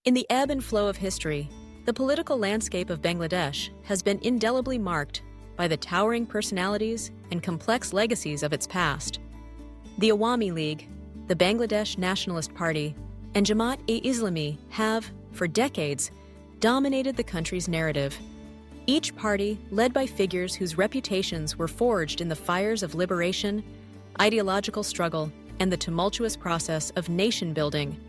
In the ebb and flow of history, the political landscape of Bangladesh has been indelibly marked by the towering personalities and complex legacies of its past. The Awami League, the Bangladesh Nationalist Party, and Jamaat-e-Islami have, for decades, dominated the country's narrative. Each party led by figures whose reputations were forged in the fires of liberation, ideological struggle, and the tumultuous process of nation-building.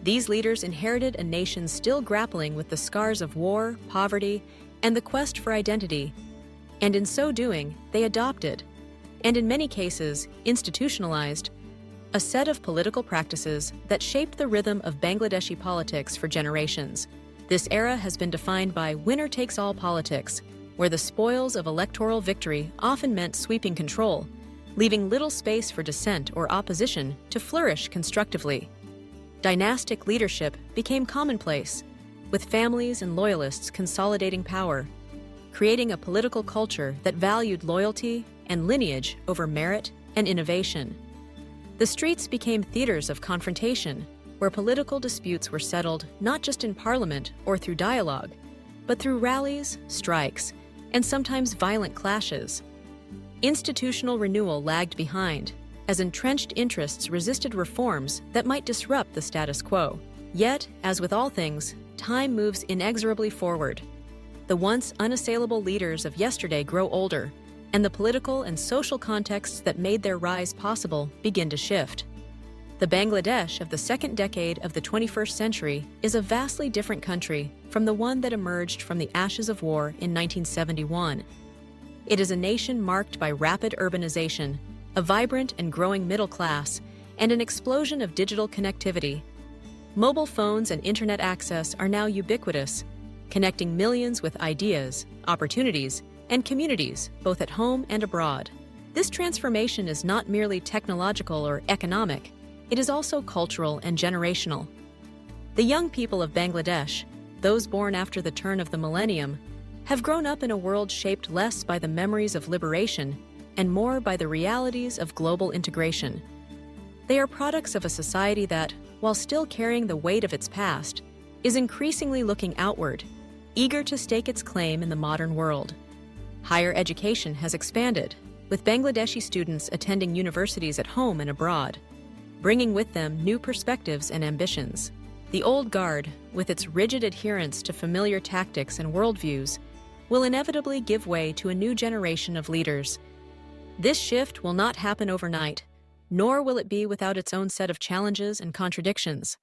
These leaders inherited a nation still grappling with the scars of war, poverty, and the quest for identity. And in so doing, they adopted, and in many cases institutionalized, a set of political practices that shaped the rhythm of Bangladeshi politics for generations. This era has been defined by winner-takes-all politics, where the spoils of electoral victory often meant sweeping control, leaving little space for dissent or opposition to flourish constructively. Dynastic leadership became commonplace, with families and loyalists consolidating power, creating a political culture that valued loyalty and lineage over merit and innovation. The streets became theaters of confrontation, where political disputes were settled not just in parliament or through dialogue, but through rallies, strikes, and sometimes violent clashes. Institutional renewal lagged behind, as entrenched interests resisted reforms that might disrupt the status quo. Yet, as with all things, time moves inexorably forward. The once unassailable leaders of yesterday grow older, and the political and social contexts that made their rise possible begin to shift. The Bangladesh of the second decade of the 21st century is a vastly different country from the one that emerged from the ashes of war in 1971. It is a nation marked by rapid urbanization, a vibrant and growing middle class, and an explosion of digital connectivity. Mobile phones and internet access are now ubiquitous, connecting millions with ideas, opportunities, and communities, both at home and abroad. This transformation is not merely technological or economic, it is also cultural and generational. The young people of Bangladesh, those born after the turn of the millennium, have grown up in a world shaped less by the memories of liberation and more by the realities of global integration. They are products of a society that, while still carrying the weight of its past, is increasingly looking outward, eager to stake its claim in the modern world. Higher education has expanded, with Bangladeshi students attending universities at home and abroad, bringing with them new perspectives and ambitions. The old guard, with its rigid adherence to familiar tactics and worldviews, will inevitably give way to a new generation of leaders. This shift will not happen overnight, nor will it be without its own set of challenges and contradictions.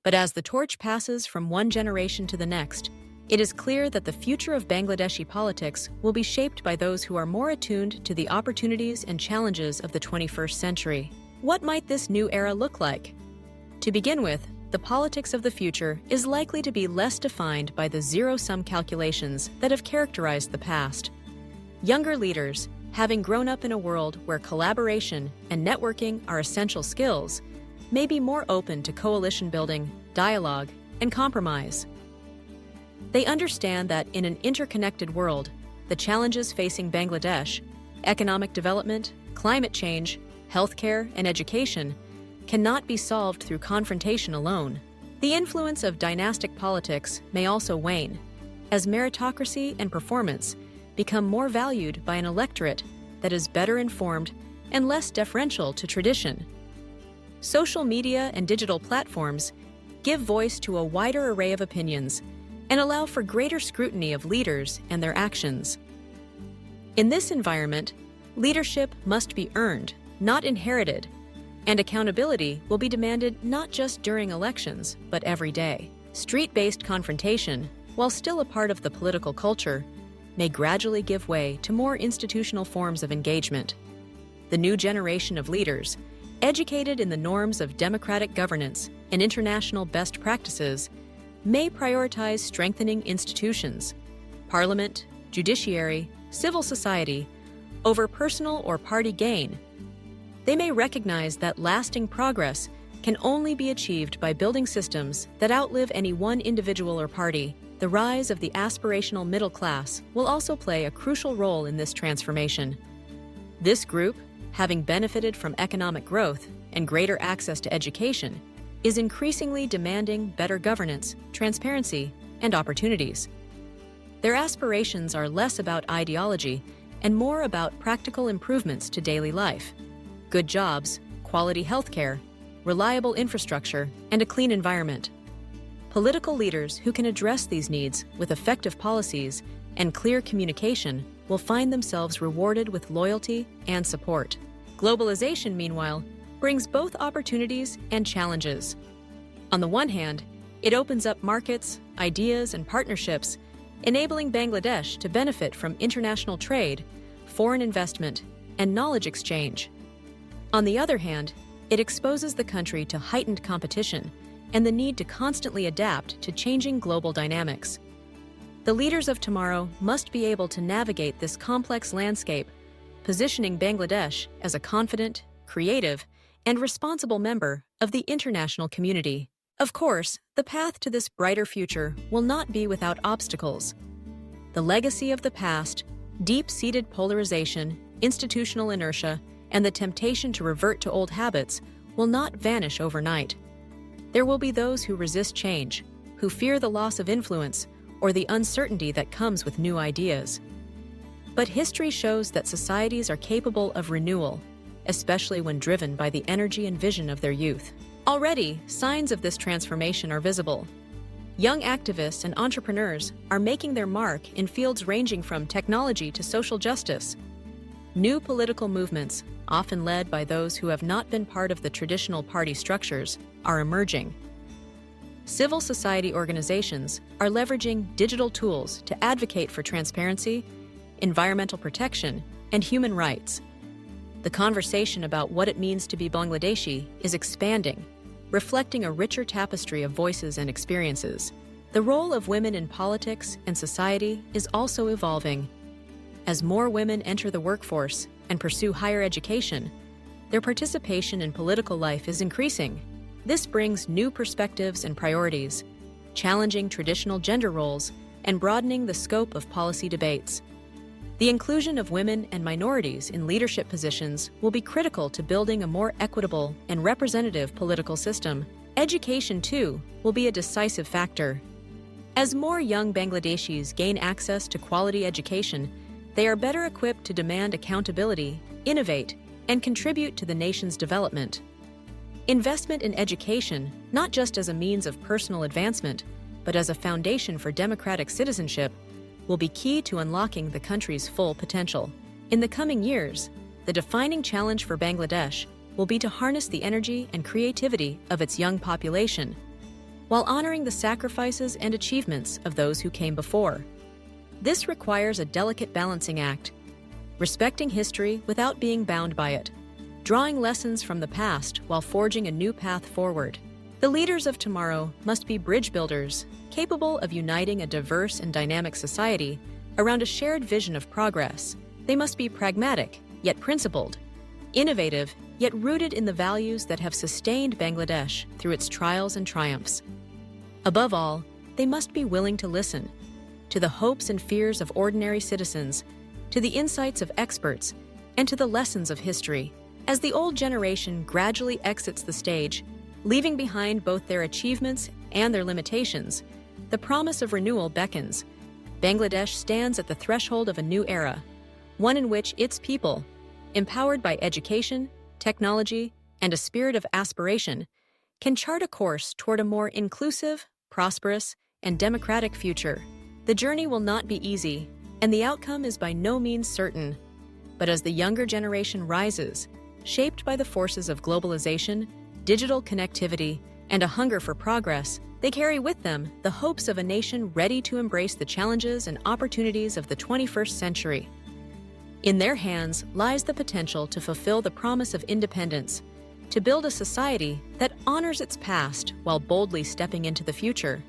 But as the torch passes from one generation to the next, it is clear that the future of Bangladeshi politics will be shaped by those who are more attuned to the opportunities and challenges of the 21st century. What might this new era look like? To begin with, the politics of the future is likely to be less defined by the zero-sum calculations that have characterized the past. Younger leaders, having grown up in a world where collaboration and networking are essential skills, may be more open to coalition building, dialogue, and compromise. They understand that in an interconnected world, the challenges facing Bangladesh, economic development, climate change, healthcare, and education, cannot be solved through confrontation alone. The influence of dynastic politics may also wane, as meritocracy and performance become more valued by an electorate that is better informed and less deferential to tradition. Social media and digital platforms give voice to a wider array of opinions and allow for greater scrutiny of leaders and their actions. In this environment, leadership must be earned, not inherited, and accountability will be demanded not just during elections, but every day. Street-based confrontation, while still a part of the political culture, may gradually give way to more institutional forms of engagement. The new generation of leaders, educated in the norms of democratic governance and international best practices, may prioritize strengthening institutions, parliament, judiciary, civil society, over personal or party gain. They may recognize that lasting progress can only be achieved by building systems that outlive any one individual or party. The rise of the aspirational middle class will also play a crucial role in this transformation. This group, having benefited from economic growth and greater access to education, is increasingly demanding better governance, transparency, and opportunities. Their aspirations are less about ideology and more about practical improvements to daily life: good jobs, quality healthcare, reliable infrastructure, and a clean environment. Political leaders who can address these needs with effective policies and clear communication will find themselves rewarded with loyalty and support. Globalization, meanwhile, brings both opportunities and challenges. On the one hand, it opens up markets, ideas, and partnerships, enabling Bangladesh to benefit from international trade, foreign investment, and knowledge exchange. On the other hand, it exposes the country to heightened competition and the need to constantly adapt to changing global dynamics. The leaders of tomorrow must be able to navigate this complex landscape, positioning Bangladesh as a confident, creative, and responsible member of the international community. Of course, the path to this brighter future will not be without obstacles. The legacy of the past, deep-seated polarization, institutional inertia, and the temptation to revert to old habits will not vanish overnight. There will be those who resist change, who fear the loss of influence or the uncertainty that comes with new ideas. But history shows that societies are capable of renewal, especially when driven by the energy and vision of their youth. Already, signs of this transformation are visible. Young activists and entrepreneurs are making their mark in fields ranging from technology to social justice. New political movements, often led by those who have not been part of the traditional party structures, are emerging. Civil society organizations are leveraging digital tools to advocate for transparency, environmental protection, and human rights. The conversation about what it means to be Bangladeshi is expanding, reflecting a richer tapestry of voices and experiences. The role of women in politics and society is also evolving. As more women enter the workforce and pursue higher education, their participation in political life is increasing. This brings new perspectives and priorities, challenging traditional gender roles and broadening the scope of policy debates. The inclusion of women and minorities in leadership positions will be critical to building a more equitable and representative political system. Education, too, will be a decisive factor. As more young Bangladeshis gain access to quality education, they are better equipped to demand accountability, innovate, and contribute to the nation's development. Investment in education, not just as a means of personal advancement, but as a foundation for democratic citizenship, will be key to unlocking the country's full potential. In the coming years, the defining challenge for Bangladesh will be to harness the energy and creativity of its young population, while honoring the sacrifices and achievements of those who came before. This requires a delicate balancing act, respecting history without being bound by it, drawing lessons from the past while forging a new path forward. The leaders of tomorrow must be bridge builders, capable of uniting a diverse and dynamic society around a shared vision of progress. They must be pragmatic, yet principled, innovative, yet rooted in the values that have sustained Bangladesh through its trials and triumphs. Above all, they must be willing to listen to the hopes and fears of ordinary citizens, to the insights of experts, and to the lessons of history. As the old generation gradually exits the stage, leaving behind both their achievements and their limitations, the promise of renewal beckons. Bangladesh stands at the threshold of a new era, one in which its people, empowered by education, technology, and a spirit of aspiration, can chart a course toward a more inclusive, prosperous, and democratic future. The journey will not be easy, and the outcome is by no means certain. But as the younger generation rises, shaped by the forces of globalization, digital connectivity, and a hunger for progress, they carry with them the hopes of a nation ready to embrace the challenges and opportunities of the 21st century. In their hands lies the potential to fulfill the promise of independence, to build a society that honors its past while boldly stepping into the future.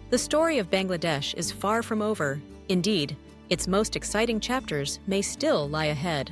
The story of Bangladesh is far from over. Indeed, its most exciting chapters may still lie ahead.